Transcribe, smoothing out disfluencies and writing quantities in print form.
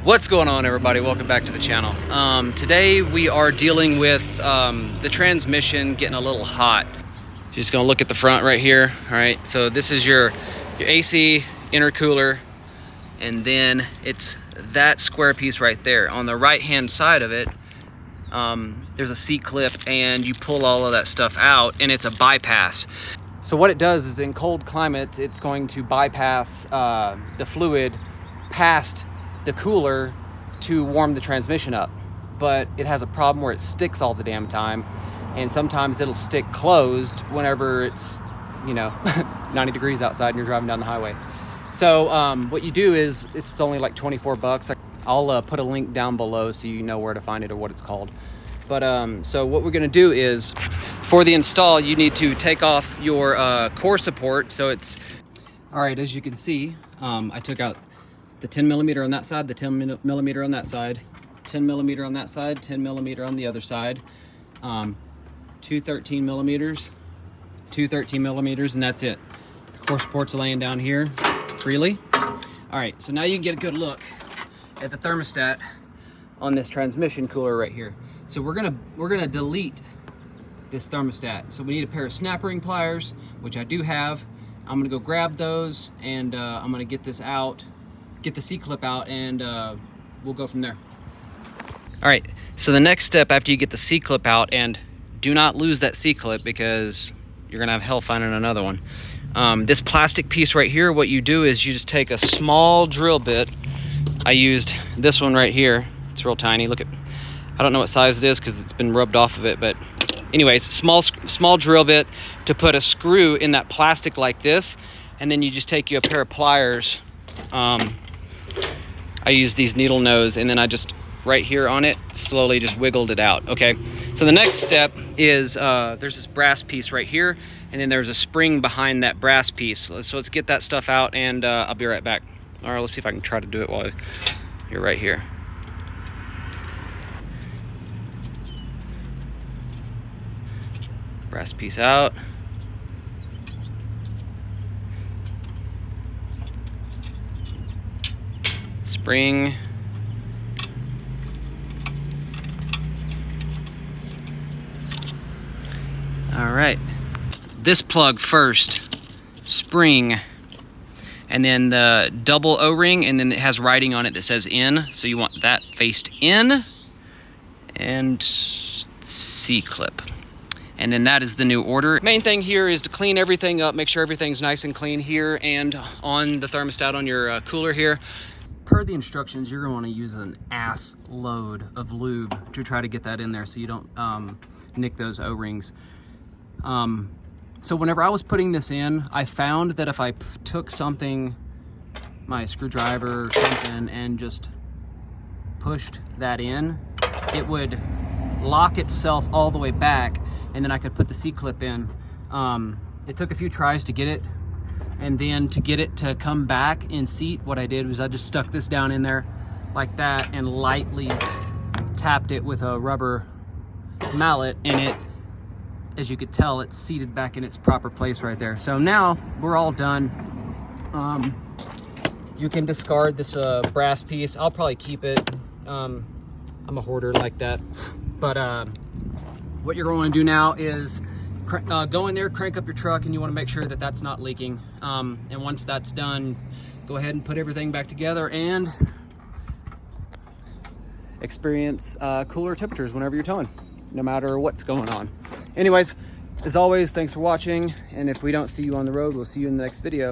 What's going on, everybody? Welcome back to the channel. Today we are dealing with the transmission getting a little hot. Just gonna look at the front right here. All right, so this is your AC intercooler, and then it's that square piece right there. On the right hand side of it, there's a C-clip, and you pull all of that stuff out, and it's a bypass. So what it does is, in cold climates, it's going to bypass the fluid past the cooler to warm the transmission up. But it has a problem where it sticks all the damn time, and sometimes it'll stick closed whenever it's 90 degrees outside and you're driving down the highway. So what you do is, this is only like 24 bucks. I'll put a link down below so you know where to find it or what it's called. But so what we're gonna do is, for the install, you need to take off your core support. So it's all right. As you can see, I took out the 10 millimeter on that side, the 10 millimeter on that side, 10 millimeter on that side, 10 millimeter on the other side, two 13 millimeters, two 13 millimeters, and that's it. The core support's laying down here freely. All right, so now you can get a good look at the thermostat on this transmission cooler right here. So we're gonna delete this thermostat. So we need a pair of snap ring pliers, which I do have. I'm gonna go grab those, and I'm gonna get this out, get the C-clip out, and we'll go from there. All right, so the next step after you get the C-clip out, and do not lose that C-clip because you're gonna have hell finding another one. This plastic piece right here, what you do is you just take a small drill bit. I used this one right here. It's real tiny. Look at, I don't know what size it is because it's been rubbed off of it, but anyways, small drill bit to put a screw in that plastic like this, and then you just take you a pair of pliers. I use these needle nose, and then I just, right here on it, slowly just wiggled it out, okay? So the next step is, there's this brass piece right here, and then there's a spring behind that brass piece. So let's get that stuff out, and I'll be right back. All right, let's see if I can try to do it while you're right here. Brass piece out. Spring. All right, this plug first, spring, and then the double O-ring, and then it has writing on it that says in, so you want that faced in, and C-clip. And then that is the new order. Main thing here is to clean everything up, make sure everything's nice and clean here and on the thermostat on your cooler here. Per the instructions, you're gonna wanna use an ass load of lube to try to get that in there so you don't nick those O-rings. So whenever I was putting this in, I found that if I took something, my screwdriver or something, and just pushed that in, it would lock itself all the way back, and then I could put the C-clip in. It took a few tries to get it, and then to get it to come back in seat, what I did was I just stuck this down in there like that and lightly tapped it with a rubber mallet, and it, as you could tell, it's seated back in its proper place right there. So now we're all done. You can discard this brass piece. I'll probably keep it. I'm a hoarder like that. But what you're going to do now is go in there, crank up your truck, and you want to make sure that that's not leaking. And once that's done, go ahead and put everything back together and experience cooler temperatures whenever you're towing, no matter what's going on. Anyways, as always, thanks for watching, and if we don't see you on the road, we'll see you in the next video.